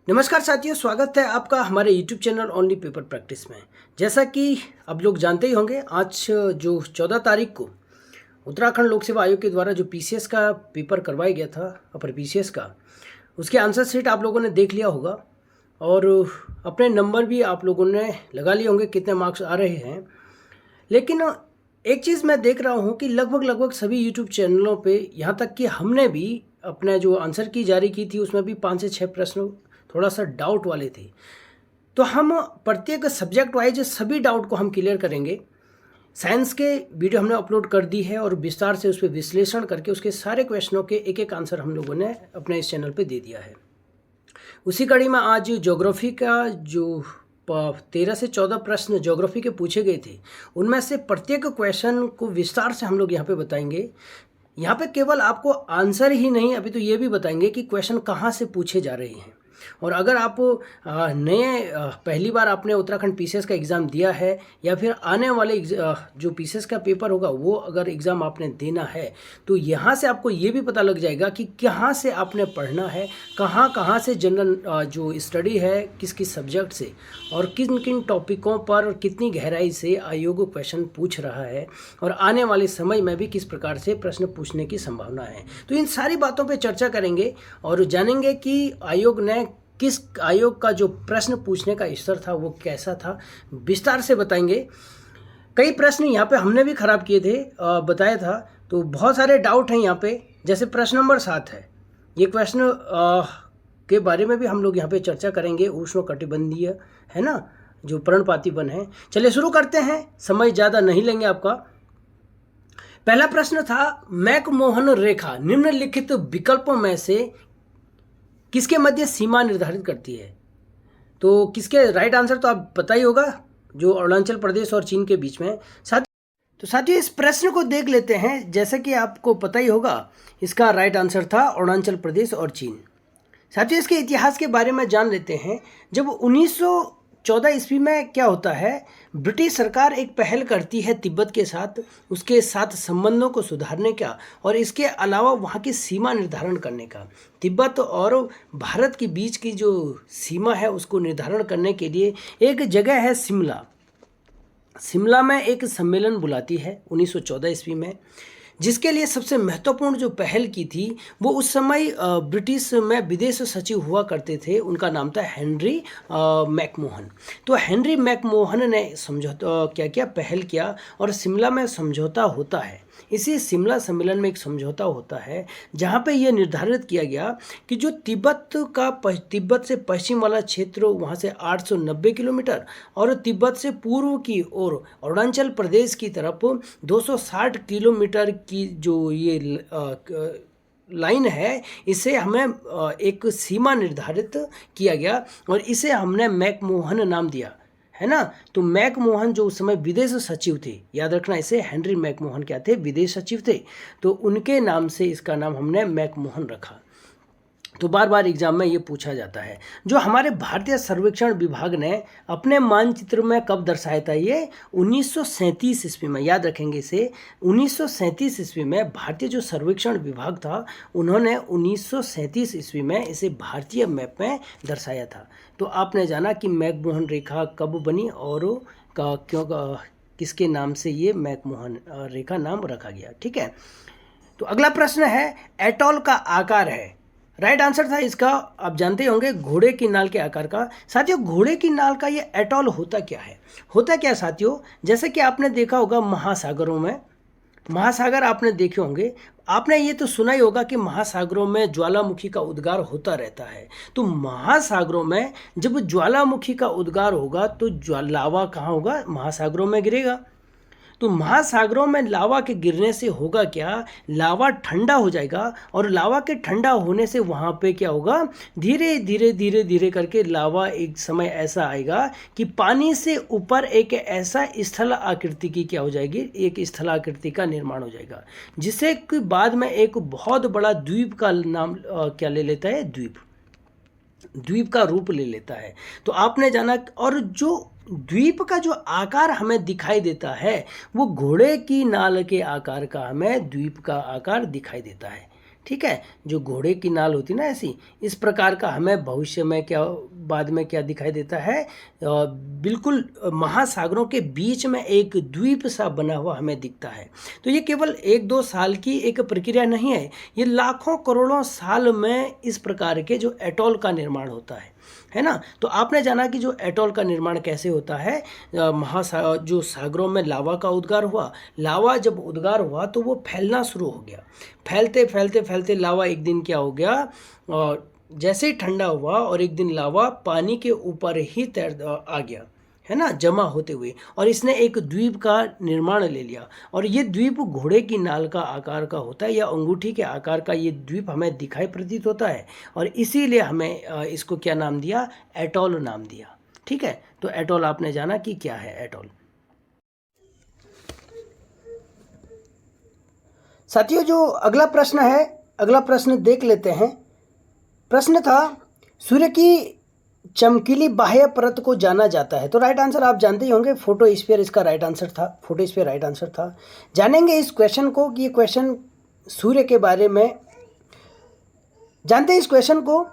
नमस्कार साथियों, स्वागत है आपका हमारे YouTube channel only paper practice में। जैसा कि अब लोग जानते ही होंगे, आज जो 14 तारीख को उत्तराखंड लोक सेवा आयोग के द्वारा जो PCS का पेपर करवाया गया था, अपर PCS का, उसके आंसर शीट आप लोगों ने देख लिया होगा और अपने नंबर भी आप लोगों ने लगा लिए होंगे कितने मार्क्स आ रहे हैं। लेकिन एक चीज़ मैं देख रहा हूँ कि लगभग सभी YouTube चैनलों पे, यहाँ तक कि हमने भी अपना जो आंसर की जारी की थी उसमें भी 5 से 6 प्रश्न थोड़ा सा डाउट वाले थे। तो हम प्रत्येक सब्जेक्ट वाइज सभी डाउट को हम क्लियर करेंगे। साइंस के वीडियो हमने अपलोड कर दी है और विस्तार से उस पर विश्लेषण करके उसके सारे क्वेश्चनों के एक एक आंसर हम लोगों ने अपने इस चैनल पे दे दिया है। उसी कड़ी में आज ज्योग्राफी का जो 13 से 14 प्रश्न ज्योग्राफी के पूछे गए थे, उनमें से प्रत्येक क्वेश्चन को विस्तार से हम लोग यहाँ पे बताएंगे। यहाँ पे केवल आपको आंसर ही नहीं, अभी तो ये भी बताएंगे कि क्वेश्चन कहाँ से पूछे जा रहे हैं। और अगर आप पहली बार आपने उत्तराखंड PCS का एग्ज़ाम दिया है या फिर आने वाले जो PCS का पेपर होगा वो अगर एग्ज़ाम आपने देना है, तो यहाँ से आपको ये भी पता लग जाएगा कि कहाँ से आपने पढ़ना है, कहाँ से जनरल जो स्टडी है किस किस सब्जेक्ट से और किन किन टॉपिकों पर कितनी गहराई से आयोग क्वेश्चन पूछ रहा है और आने वाले समय में भी किस प्रकार से प्रश्न पूछने की संभावना है। तो इन सारी बातों पर चर्चा करेंगे और जानेंगे कि किस आयोग का जो प्रश्न पूछने का स्तर था वो कैसा था, विस्तार से बताएंगे। कई प्रश्न यहाँ पे हमने भी खराब किए थे, बताया था, तो बहुत सारे डाउट हैं यहाँ पे। जैसे प्रश्न नंबर 7 है, ये प्रश्न के बारे में भी हम लोग यहाँ पे चर्चा करेंगे। उष्णकटिबंधीय है ना, जो पर्णपाती वन है। चलिए शुरू करते हैं, समय ज़्यादा नहीं लेंगे आपका। पहला प्रश्न था, मैकमोहन रेखा निम्नलिखित विकल्पों में से किसके मध्य सीमा निर्धारित करती है? तो किसके राइट आंसर तो आप पता ही होगा, जो अरुणाचल प्रदेश और चीन के बीच में। साथियों इस प्रश्न को देख लेते हैं। जैसे कि आपको पता ही होगा, इसका राइट आंसर था अरुणाचल प्रदेश और चीन। साथियों इसके इतिहास के बारे में जान लेते हैं। जब 1914 ईस्वी में क्या होता है, ब्रिटिश सरकार एक पहल करती है तिब्बत के साथ, उसके साथ संबंधों को सुधारने का और इसके अलावा वहाँ की सीमा निर्धारण करने का। तिब्बत और भारत के बीच की जो सीमा है उसको निर्धारण करने के लिए एक जगह है शिमला में एक सम्मेलन बुलाती है 1914 ईस्वी में, जिसके लिए सबसे महत्वपूर्ण जो पहल की थी वो उस समय ब्रिटिश में विदेश सचिव हुआ करते थे, उनका नाम था हेनरी मैकमोहन। तो हेनरी मैकमोहन ने समझौता पहल किया और शिमला में समझौता होता है। इसी शिमला सम्मेलन में एक समझौता होता है जहाँ पे ये निर्धारित किया गया कि जो तिब्बत से पश्चिम वाला क्षेत्र, वहाँ से 890 किलोमीटर और तिब्बत से पूर्व की ओर अरुणाचल प्रदेश की तरफ 260 किलोमीटर की जो ये लाइन है, इसे हमें एक सीमा निर्धारित किया गया और इसे हमने मैकमोहन नाम दिया, है ना। तो मैकमोहन जो उस समय विदेश सचिव थे, याद रखना इसे, हेनरी मैकमोहन क्या थे, विदेश सचिव थे, तो उनके नाम से इसका नाम हमने मैकमोहन रखा। तो बार बार एग्जाम में ये पूछा जाता है। जो हमारे भारतीय सर्वेक्षण विभाग ने अपने मानचित्र में कब दर्शाया था, ये 1937 ईस्वी में, याद रखेंगे इसे। 1937 ईस्वी में भारतीय जो सर्वेक्षण विभाग था, उन्होंने 1937 ईस्वी में इसे भारतीय मैप में दर्शाया था। तो आपने जाना कि मैकमोहन रेखा कब बनी और किसके नाम से ये मैकमोहन रेखा नाम रखा गया, ठीक है। तो अगला प्रश्न है, एटॉल का आकार है। राइट आंसर था इसका, आप जानते होंगे, घोड़े की नाल के आकार का। साथियों घोड़े की नाल का ये एटॉल होता क्या है? होता क्या साथियों, जैसे कि आपने देखा होगा महासागरों में, महासागर आपने देखे होंगे, आपने ये तो सुना ही होगा कि महासागरों में ज्वालामुखी का उद्गार होता रहता है। तो महासागरों में जब ज्वालामुखी का उद्गार होगा तो लावा कहाँ होगा, महासागरों में गिरेगा। तो महासागरों में लावा के गिरने से होगा क्या, लावा ठंडा हो जाएगा और लावा के ठंडा होने से वहाँ पे क्या होगा, धीरे धीरे करके लावा एक समय ऐसा आएगा कि पानी से ऊपर एक ऐसा स्थल आकृति की क्या हो जाएगी, एक स्थल आकृति का निर्माण हो जाएगा, जिसे कि बाद में एक बहुत बड़ा द्वीप का नाम क्या ले लेता है, द्वीप का रूप ले लेता है। तो आपने जाना, और जो द्वीप का जो आकार हमें दिखाई देता है वो घोड़े की नाल के आकार का हमें द्वीप का आकार दिखाई देता है, ठीक है, जो घोड़े की नाल होती ना ऐसी, इस प्रकार का हमें भविष्य में क्या, बाद में क्या दिखाई देता है, बिल्कुल महासागरों के बीच में एक द्वीप सा बना हुआ हमें दिखता है। तो ये केवल 1-2 साल की एक प्रक्रिया नहीं है, ये लाखों करोड़ों साल में इस प्रकार के जो एटॉल का निर्माण होता है ना। तो आपने जाना कि जो एटॉल का निर्माण कैसे होता है, जो सागरों में लावा का उद्गार हुआ, लावा जब उद्गार हुआ तो वो फैलना शुरू हो गया, फैलते फैलते फैलते लावा एक दिन क्या हो गया, और जैसे ही ठंडा हुआ और एक दिन लावा पानी के ऊपर ही तैर आ गया, है ना, जमा होते हुए, और इसने एक द्वीप का निर्माण ले लिया। और ये द्वीप घोड़े की नाल का आकार का होता है या अंगूठी के आकार का ये द्वीप हमें दिखाई प्रतीत होता है, और इसीलिए हमें इसको क्या नाम दिया, एटॉल नाम दिया। ठीक है, तो एटॉल आपने जाना कि क्या है एटॉल। साथियों, जो अगला प्रश्न है, अगला प्रश्न देख लेते हैं। प्रश्न था, सूर्य की चमकीली बाह्य परत को जाना जाता है। तो राइट आंसर आप जानते ही होंगे, फोटोस्फीयर इसका राइट आंसर था, फोटोस्फीयर राइट आंसर था। जानेंगे इस क्वेश्चन को कि ये क्वेश्चन सूर्य के बारे में, जानते हैं इस क्वेश्चन को।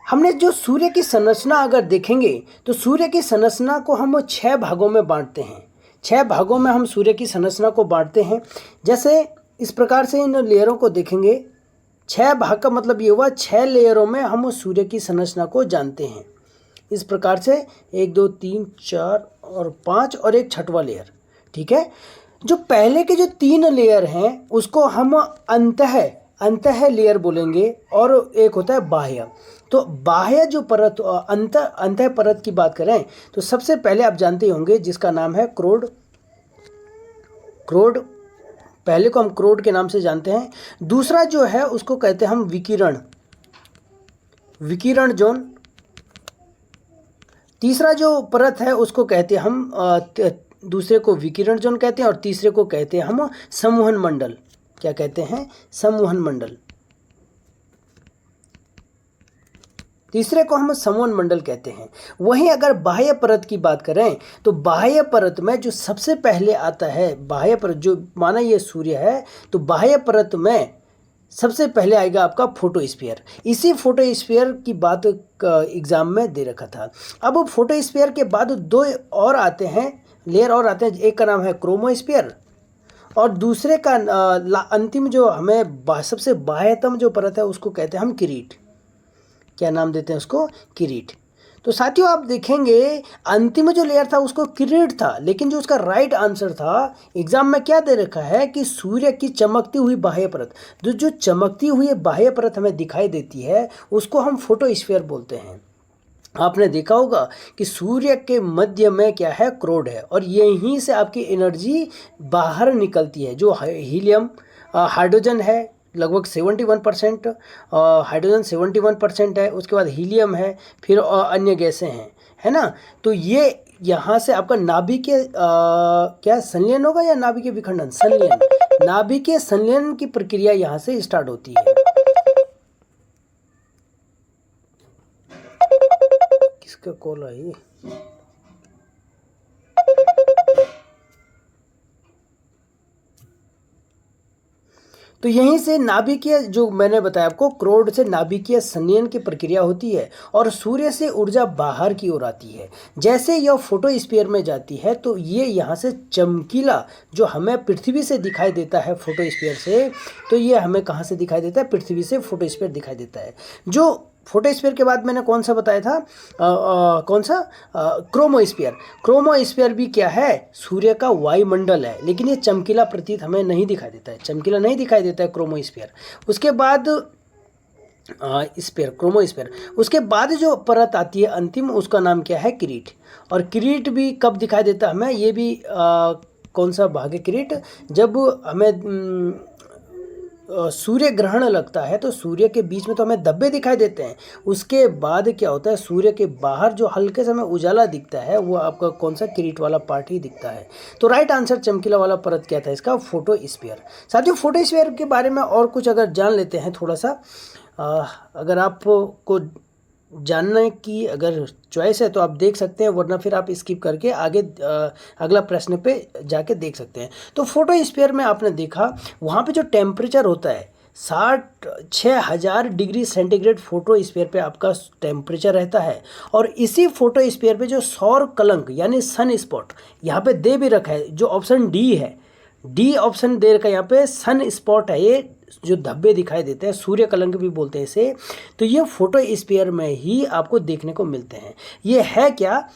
हमने जो सूर्य की संरचना अगर देखेंगे तो सूर्य की संरचना को हम 6 भागों में बांटते हैं। 6 भागों में हम सूर्य की संरचना को बांटते हैं। जैसे इस प्रकार से इन लेयरों को देखेंगे, 6 भाग का मतलब ये हुआ 6 लेयरों में हम सूर्य की संरचना को जानते हैं। इस प्रकार से 1 2 3 4 और 5 और एक छठवां लेयर। ठीक है, जो पहले के जो 3 लेयर हैं उसको हम अंतः लेयर बोलेंगे, और एक होता है बाह्य। तो बाह्य जो परत, अंतः परत की बात करें तो सबसे पहले आप जानते ही होंगे जिसका नाम है क्रोड। पहले को हम क्रोड के नाम से जानते हैं। दूसरा जो है उसको कहते हैं हम विकिरण जोन। तीसरा जो परत है उसको कहते हैं हम, दूसरे को विकिरण जोन कहते हैं, और तीसरे को कहते हैं हम संवहन मंडल। क्या कहते हैं, संवहन मंडल। तीसरे को हम संवहन मंडल कहते हैं। वहीं अगर बाह्य परत की बात करें तो बाह्य परत में जो सबसे पहले आता है, बाह्य परत जो माना ये सूर्य है, तो बाह्य परत में सबसे पहले आएगा आपका फोटोस्फीयर। इसी फोटोस्फीयर की बात एग्जाम में दे रखा था। अब फोटोस्फीयर के बाद 2 और आते हैं, लेयर और आते हैं। एक का नाम है क्रोमोस्फीयर, और दूसरे का अंतिम जो हमें सबसे बाह्यतम जो परत है उसको कहते हैं हम किरीट। क्या नाम देते हैं उसको, किरीट। तो साथियों आप देखेंगे अंतिम जो लेयर था उसको किरीट था, लेकिन जो उसका राइट आंसर था एग्जाम में क्या दे रखा है कि सूर्य की चमकती हुई बाह्य परत। जो चमकती हुई बाह्य परत हमें दिखाई देती है उसको हम फोटोस्फीयर बोलते हैं। आपने देखा होगा कि सूर्य के मध्य में क्या है, क्रोड है, और यहीं से आपकी एनर्जी बाहर निकलती है। जो हीलियम, हाइड्रोजन है लगभग 71%, हाइड्रोजन 71% है, उसके बाद हीलियम है, फिर अन्य गैसें हैं, है ना। तो ये यहाँ से आपका नाभिकीय क्या संलयन होगा या नाभिकीय विखंडन, संलयन, नाभिकीय संलयन की प्रक्रिया यहाँ से स्टार्ट होती है। किसका कॉल आई? तो यहीं से नाभिकीय, जो मैंने बताया आपको, क्रोड से नाभिकीय संलयन की प्रक्रिया होती है और सूर्य से ऊर्जा बाहर की ओर आती है। जैसे यह फोटोस्फीयर में जाती है तो ये यहाँ से चमकीला जो हमें पृथ्वी से दिखाई देता है फोटोस्फीयर से, तो ये हमें कहाँ से दिखाई देता है, पृथ्वी से फोटोस्फीयर दिखाई देता है। जो फोटोस्फीयर के बाद मैंने कौन सा बताया था, कौन सा, क्रोमोस्फीयर। क्रोमोस्फीयर भी क्या है, सूर्य का वायुमंडल है, लेकिन ये चमकीला प्रतीत हमें नहीं दिखाई देता है, चमकीला नहीं दिखाई देता है क्रोमोस्फीयर। उसके बाद स्फीयर, क्रोमोस्फीयर। उसके बाद जो परत आती है अंतिम, उसका नाम क्या है, किरीट। और किरीट भी कब दिखाई देता है हमें, ये भी कौन सा भाग है किरीट, जब हमें सूर्य ग्रहण लगता है तो सूर्य के बीच में तो हमें धब्बे दिखाई देते हैं। उसके बाद क्या होता है, सूर्य के बाहर जो हल्के से हमें उजाला दिखता है वो आपका कौन सा, किरीट वाला पार्ट ही दिखता है। तो राइट आंसर चमकीला वाला परत क्या था इसका, फोटोस्फीयर। साथियों फोटोस्फीयर के बारे में और कुछ अगर जान लेते हैं थोड़ा सा, अगर आपको जानने की अगर चॉइस है तो आप देख सकते हैं, वरना फिर आप स्किप करके आगे अगला प्रश्न पे जाके देख सकते हैं। तो फोटोस्फीयर में आपने देखा वहाँ पे जो टेम्परेचर होता है 6,000 डिग्री सेंटीग्रेड फोटोस्फीयर पे आपका टेम्परेचर रहता है। और इसी फोटोस्फीयर पे जो सौर कलंक यानी सन स्पॉट यहाँ पे दे भी रखा है, जो ऑप्शन डी है, डी ऑप्शन दे रखा है यहाँ पे, सन स्पॉट है, ये जो धब्बे दिखाई देते हैं, सूर्य कलंक भी बोलते हैं इसे, तो ये फोटोस्फीयर में ही आपको देखने को मिलते हैं। ये है क्या,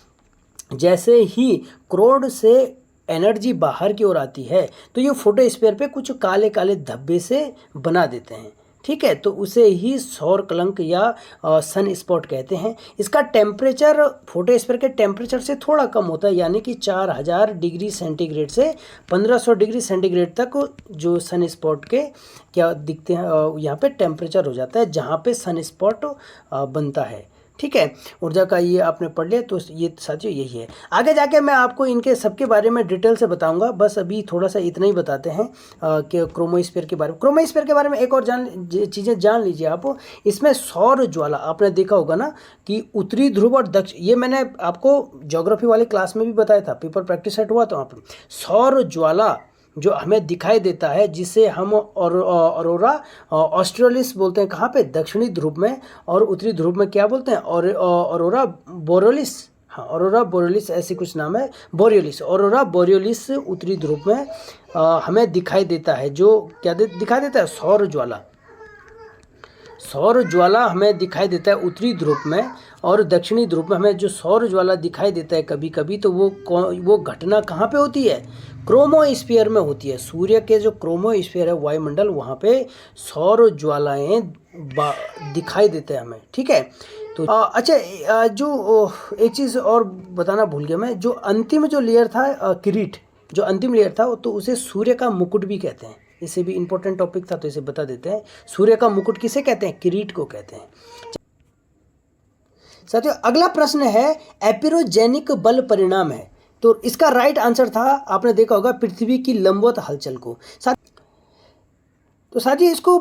जैसे ही क्रोड से एनर्जी बाहर की ओर आती है तो ये फोटोस्फीयर पे कुछ काले काले धब्बे से बना देते हैं, ठीक है, तो उसे ही सौर कलंक या सन स्पॉट कहते हैं। इसका टेम्परेचर फोटोस्फीयर के टेम्परेचर से थोड़ा कम होता है, यानी कि 4,000 डिग्री सेंटीग्रेड से 1,500 डिग्री सेंटीग्रेड तक जो सन स्पॉट के क्या दिखते हैं, यहाँ पे टेम्परेचर हो जाता है जहाँ पे सन स्पॉट बनता है, ठीक है। ऊर्जा का ये आपने पढ़ लिया, तो ये साथियों यही है। आगे जाके मैं आपको इनके सबके बारे में डिटेल से बताऊंगा, बस अभी थोड़ा सा इतना ही बताते हैं कि क्रोमोस्फीयर के बारे में। क्रोमोस्फीयर के बारे में एक और चीज़ें जान लीजिए आप। इसमें सौर ज्वाला आपने देखा होगा ना कि उत्तरी ध्रुव और दक्षिण, ये मैंने आपको ज्योग्राफी वाली क्लास में भी बताया था, पेपर प्रैक्टिस सेट हुआ तो वहाँ पर सौर ज्वाला जो हमें दिखाई देता है, जिसे हम अरोरा ऑस्ट्रेलिस बोलते हैं, कहाँ पे, दक्षिणी ध्रुव में, और उत्तरी ध्रुव में क्या बोलते हैं, और अरोरा बोरेलिस, हाँ अरोरा बोरेलिस ऐसी कुछ नाम है, बोरियोलिस, अरोरा बोरियोलिस उत्तरी ध्रुव में हमें दिखाई देता है। जो क्या दिखाई देता है, सौर ज्वाला, सौर ज्वाला हमें दिखाई देता है उत्तरी ध्रुव में, और दक्षिणी ध्रुव में हमें जो सौर ज्वाला दिखाई देता है कभी कभी, तो वो घटना कहाँ पे होती है, क्रोमोस्फीयर में होती है। सूर्य के जो क्रोमोस्फीयर है, वायुमंडल, वहाँ पे सौर ज्वालाएं दिखाई देते हैं हमें, ठीक है। तो अच्छा, जो एक चीज़ और बताना भूल गया मैं, जो अंतिम जो लेयर था किरीट, जो अंतिम लेयर था, तो उसे सूर्य का मुकुट भी कहते हैं। इसे भी इंपॉर्टेंट टॉपिक था तो इसे बता देते हैं। सूर्य का मुकुट किसे कहते हैं, किरीट को कहते हैं। साथियों अगला प्रश्न है, एपिरोजेनिक बल परिणाम है, तो इसका राइट आंसर था, आपने देखा होगा, पृथ्वी की लंबवत हलचल को। तो साथियों इसको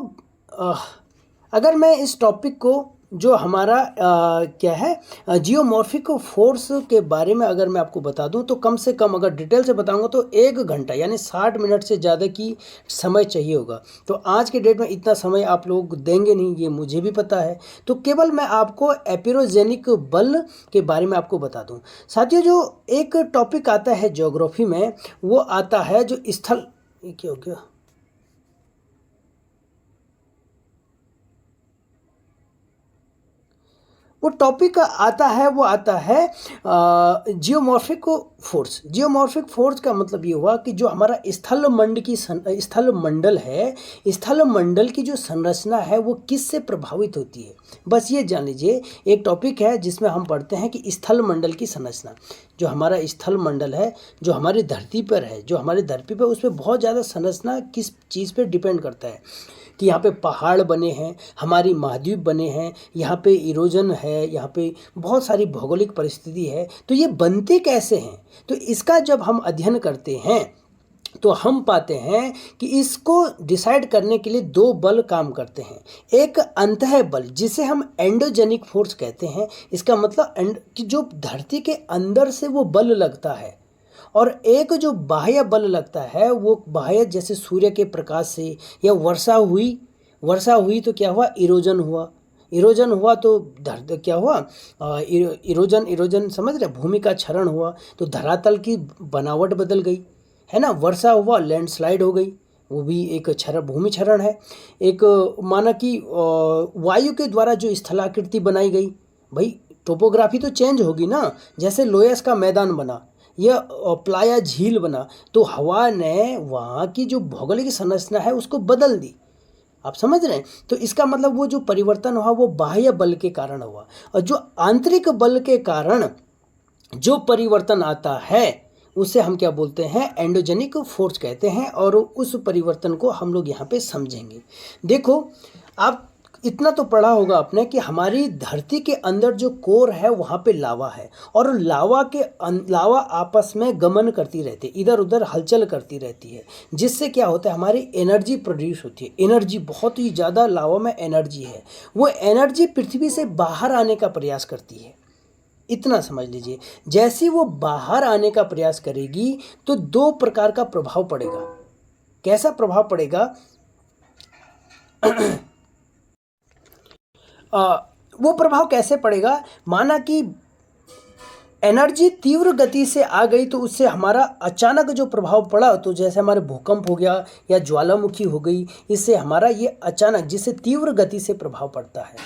अगर मैं इस टॉपिक को जो हमारा क्या है जियोमॉर्फिक फोर्स के बारे में अगर मैं आपको बता दूं, तो कम से कम अगर डिटेल से बताऊंगा तो 1 घंटा यानी 60 मिनट से ज़्यादा की समय चाहिए होगा। तो आज के डेट में इतना समय आप लोग देंगे नहीं, ये मुझे भी पता है। तो केवल मैं आपको एपिरोजेनिक बल के बारे में आपको बता दूं। साथियों जो एक टॉपिक आता है ज्योग्राफी में, वो आता है जो स्थल, क्या हो गया, वो टॉपिक आता है, वो आता है जियोमॉर्फिक फोर्स। जियोमॉर्फिक फोर्स का मतलब ये हुआ कि जो हमारा स्थल मंडल है, स्थल मंडल की जो संरचना है वो किससे प्रभावित होती है। बस ये जान लीजिए, एक टॉपिक है जिसमें हम पढ़ते हैं कि स्थल मंडल की संरचना, जो हमारा स्थल मंडल है, जो हमारी धरती पर है, जो हमारी धरती पर, उस पर बहुत ज़्यादा संरचना किस चीज़ पर डिपेंड करता है कि यहाँ पे पहाड़ बने हैं, हमारी महाद्वीप बने हैं, यहाँ पे इरोजन है, यहाँ पे बहुत सारी भौगोलिक परिस्थिति है। तो ये बनते कैसे हैं, तो इसका जब हम अध्ययन करते हैं तो हम पाते हैं कि इसको डिसाइड करने के लिए 2 बल काम करते हैं। एक अंतः बल जिसे हम एंडोजेनिक फोर्स कहते हैं, इसका मतलब कि जो धरती के अंदर से वो बल लगता है, और एक जो बाह्य बल लगता है, वो बाह्य जैसे सूर्य के प्रकाश से, या वर्षा हुई तो क्या हुआ, इरोजन हुआ तो क्या हुआ, इरोजन समझ रहे, भूमि का क्षरण हुआ तो धरातल की बनावट बदल गई, है ना। वर्षा हुआ, लैंडस्लाइड हो गई, वो भी एक भूमि क्षरण है। एक माना कि वायु के द्वारा जो स्थलाकृति बनाई गई, भाई टोपोग्राफी तो चेंज होगी ना, जैसे लोयस का मैदान बना या प्लाया झील बना, तो हवा ने वहाँ की जो भौगोलिक संरचना है उसको बदल दी, आप समझ रहे हैं। तो इसका मतलब वो जो परिवर्तन हुआ वो बाह्य बल के कारण हुआ, और जो आंतरिक बल के कारण जो परिवर्तन आता है उसे हम क्या बोलते हैं, एंडोजेनिक फोर्स कहते हैं। और उस परिवर्तन को हम लोग यहाँ पे समझेंगे। देखो, आप इतना तो पढ़ा होगा आपने कि हमारी धरती के अंदर जो कोर है वहाँ पे लावा है, और लावा आपस में गमन करती रहती है, इधर उधर हलचल करती रहती है, जिससे क्या होता है, हमारी एनर्जी प्रोड्यूस होती है। एनर्जी बहुत ही ज़्यादा लावा में एनर्जी है, वो एनर्जी पृथ्वी से बाहर आने का प्रयास करती है। इतना समझ लीजिए, जैसे वो बाहर आने का प्रयास करेगी तो 2 प्रकार का प्रभाव पड़ेगा। कैसा प्रभाव पड़ेगा, वो प्रभाव कैसे पड़ेगा, माना कि एनर्जी तीव्र गति से आ गई तो उससे हमारा अचानक जो प्रभाव पड़ा, तो जैसे हमारे भूकंप हो गया या ज्वालामुखी हो गई, इससे हमारा ये अचानक जिससे तीव्र गति से प्रभाव पड़ता है।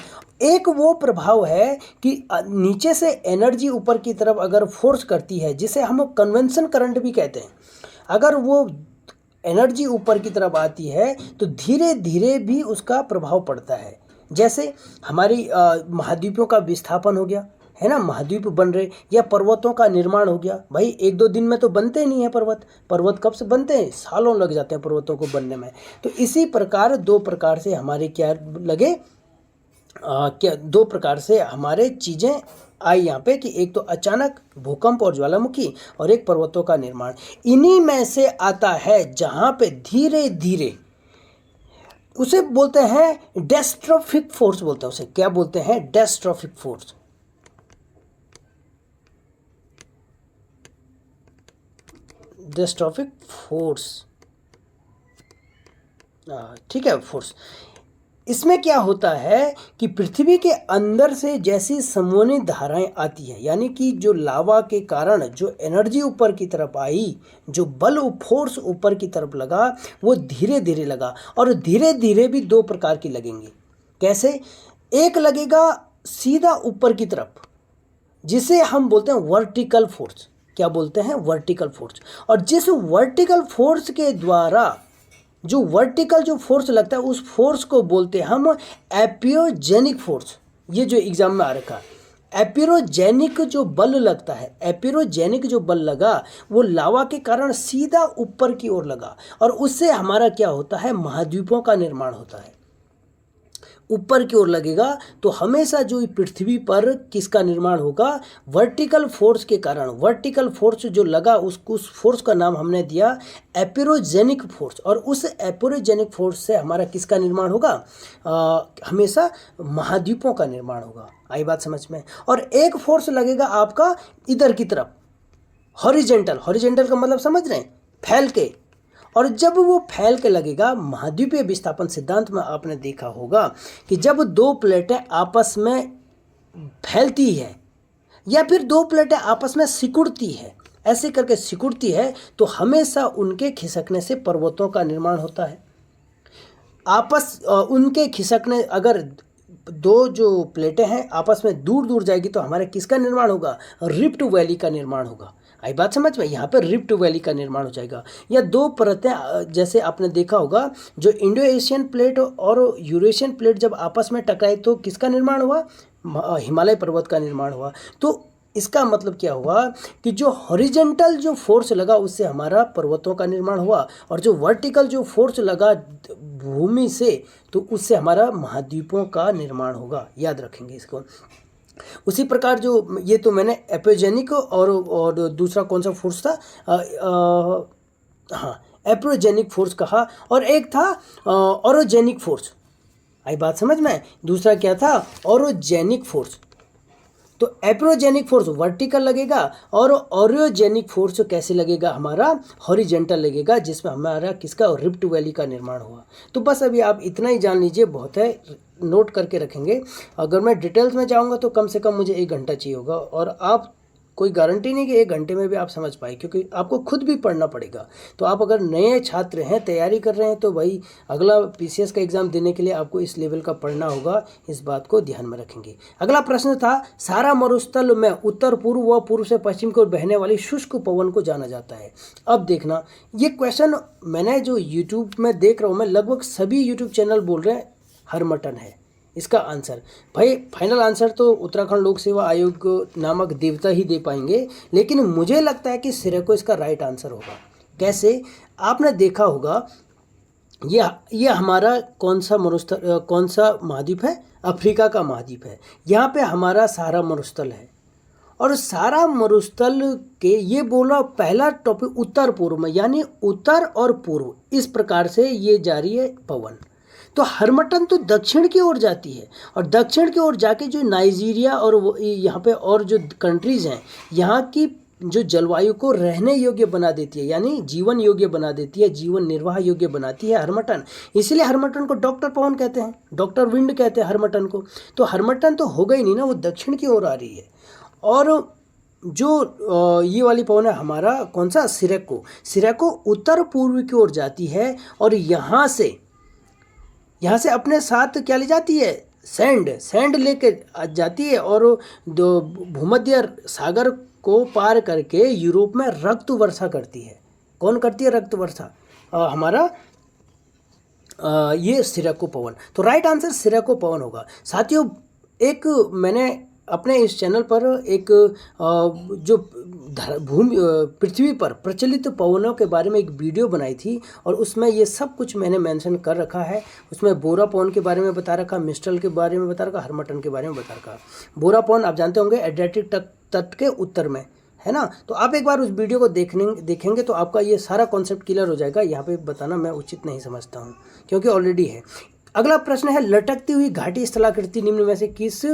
एक वो प्रभाव है कि नीचे से एनर्जी ऊपर की तरफ अगर फोर्स करती है, जिसे हम कन्वेंशन करंट भी कहते हैं, अगर वो एनर्जी ऊपर की तरफ आती है तो धीरे धीरे भी उसका प्रभाव पड़ता है। जैसे हमारी महाद्वीपों का विस्थापन हो गया, है ना, महाद्वीप बन रहे, या पर्वतों का निर्माण हो गया। भाई एक दो दिन में तो बनते नहीं हैं पर्वत कब से बनते हैं, सालों लग जाते हैं पर्वतों को बनने में। तो इसी प्रकार दो प्रकार से हमारे क्या लगे, क्या दो प्रकार से हमारे चीज़ें आई यहाँ पे, कि एक तो अचानक भूकंप और ज्वालामुखी, और एक पर्वतों का निर्माण। इन्हीं में से आता है जहाँ पे धीरे धीरे, उसे बोलते हैं डेस्ट्रोफिक फोर्स बोलते हैं। उसे क्या बोलते हैं, डेस्ट्रोफिक फोर्स। डेस्ट्रोफिक फोर्स, ठीक है, फोर्स। इसमें क्या होता है कि पृथ्वी के अंदर से जैसी समोन्नित धाराएं आती है, यानी कि जो लावा के कारण जो एनर्जी ऊपर की तरफ आई, जो बल फोर्स ऊपर की तरफ लगा, वो धीरे धीरे लगा, और धीरे धीरे भी दो प्रकार की लगेंगी। कैसे, एक लगेगा सीधा ऊपर की तरफ, जिसे हम बोलते हैं वर्टिकल फोर्स। क्या बोलते हैं, वर्टिकल फोर्स। और जिस वर्टिकल फोर्स के द्वारा जो वर्टिकल जो फोर्स लगता है, उस फोर्स को बोलते हैं हम एपियोजेनिक फोर्स। ये जो एग्जाम में आ रखा है, एपिरोजेनिक जो बल लगता है, एपिरोजेनिक जो बल लगा वो लावा के कारण सीधा ऊपर की ओर लगा, और उससे हमारा क्या होता है, महाद्वीपों का निर्माण होता है। ऊपर की ओर लगेगा तो हमेशा जो पृथ्वी पर किसका निर्माण होगा, वर्टिकल फोर्स के कारण। वर्टिकल फोर्स जो लगा उस फोर्स का नाम हमने दिया एपिरोजेनिक फोर्स, और उस एपिरोजेनिक फोर्स से हमारा किसका निर्माण होगा, हमेशा महाद्वीपों का निर्माण होगा। आई बात समझ में। और एक फोर्स लगेगा आपका इधर की तरफ, हॉरिजेंटल। हॉरिजेंटल का मतलब समझ रहे हैं, फैल के। और जब वो फैल के लगेगा, महाद्वीपीय विस्थापन सिद्धांत में आपने देखा होगा कि जब दो प्लेटें आपस में फैलती है, या फिर दो प्लेटें आपस में सिकुड़ती है, ऐसे करके सिकुड़ती है, तो हमेशा उनके खिसकने से पर्वतों का निर्माण होता है। उनके खिसकने, अगर दो जो प्लेटें हैं आपस में दूर दूर जाएगी तो हमारे किसका निर्माण होगा, रिफ्ट वैली का निर्माण होगा। आई बात समझ में, यहाँ पर रिफ्ट वैली का निर्माण हो जाएगा। या दो परतें, जैसे आपने देखा होगा, जो इंडो एशियन प्लेट और यूरेशियन प्लेट जब आपस में टकराई तो किसका निर्माण हुआ, हिमालय पर्वत का निर्माण हुआ। तो इसका मतलब क्या हुआ कि जो हॉरिजेंटल जो फोर्स लगा उससे हमारा पर्वतों का निर्माण हुआ, और जो वर्टिकल जो फोर्स लगा भूमि से, तो उससे हमारा महाद्वीपों का निर्माण होगा। याद रखेंगे इसको। उसी प्रकार जो ये तो मैंने एपियोजेनिक और दूसरा कौन सा फोर्स था, हाँ, एपियोजेनिक फोर्स कहा, और एक था ओरोजेनिक फोर्स। आई बात समझ में। दूसरा क्या था, ओरोजेनिक फोर्स। तो एपियोजेनिक फोर्स वर्टिकल लगेगा, और ओरियोजेनिक फोर्स कैसे लगेगा, हमारा हॉरिजेंटल लगेगा, जिसमें हमारा किसका, रिफ्ट वैली का निर्माण हुआ। तो बस अभी आप इतना ही जान लीजिए, बहुत है, नोट करके रखेंगे। अगर मैं डिटेल्स में जाऊंगा तो कम से कम मुझे 1 घंटा चाहिए होगा, और आप कोई गारंटी नहीं कि 1 घंटे में भी आप समझ पाए, क्योंकि आपको खुद भी पढ़ना पड़ेगा। तो आप अगर नए छात्र हैं, तैयारी कर रहे हैं, तो भाई अगला पीसीएस का एग्ज़ाम देने के लिए आपको इस लेवल का पढ़ना होगा। इस बात को ध्यान में रखेंगे। अगला प्रश्न था, सारा मरुस्थल में उत्तर पूर्व व पूर्व से पश्चिम की ओर बहने वाली शुष्क पवन को जाना जाता है। अब देखना, ये क्वेश्चन मैंने जो यूट्यूब में देख रहा हूँ, मैं लगभग सभी यूट्यूब चैनल बोल रहे हैं हरमटन है इसका आंसर। भाई फाइनल आंसर तो उत्तराखंड लोक सेवा आयोग नामक देवता ही दे पाएंगे, लेकिन मुझे लगता है कि सिरको इसका राइट आंसर होगा। कैसे, आपने देखा होगा, ये हमारा कौन सा महाद्वीप है, अफ्रीका का महाद्वीप है। यहाँ पे हमारा सारा मरुस्थल है, और सारा मरुस्थल के ये बोला पहला टॉपिक उत्तर पूर्व में, यानी उत्तर और पूर्व, इस प्रकार से ये जा रही है पवन। तो हरमटन तो दक्षिण की ओर जाती है, और दक्षिण की ओर जाके जो नाइजीरिया और यहाँ पे और जो कंट्रीज़ हैं, यहाँ की जो जलवायु को रहने योग्य बना देती है, यानी जीवन योग्य बना देती है, जीवन निर्वाह योग्य बनाती है हरमटन। इसलिए हरमटन को डॉक्टर पवन कहते हैं, डॉक्टर विंड कहते हैं हरमटन को। तो हरमटन तो हो गई नहीं ना, वो दक्षिण की ओर आ रही है। और जो ये वाली पवन है हमारा कौन सा, सिरेको उत्तर पूर्व की ओर जाती है और यहाँ से अपने साथ क्या ले जाती है, सैंड लेके जाती है और भूमध्य सागर को पार करके यूरोप में रक्त वर्षा करती है। कौन करती है रक्त वर्षा, हमारा ये सिरेको पवन। तो राइट आंसर सिरेको पवन होगा। साथियों, एक मैंने अपने इस चैनल पर एक जो पृथ्वी पर प्रचलित पवनों के बारे में एक वीडियो बनाई थी और उसमें ये सब कुछ मैंने मेंशन कर रखा है। उसमें बोरा पवन के बारे में बता रखा, मिस्ट्रल के बारे में बता रखा, हरमटन के बारे में बता रखा। बोरा पवन आप जानते होंगे एड्रियाटिक तट के उत्तर में है ना। तो आप एक बार उस वीडियो को देखेंगे तो आपका ये सारा कॉन्सेप्ट क्लियर हो जाएगा। यहाँ पे बताना मैं उचित नहीं समझता हूँ क्योंकि ऑलरेडी है। अगला प्रश्न है, लटकती हुई घाटी स्थलाकृति निम्न में से किस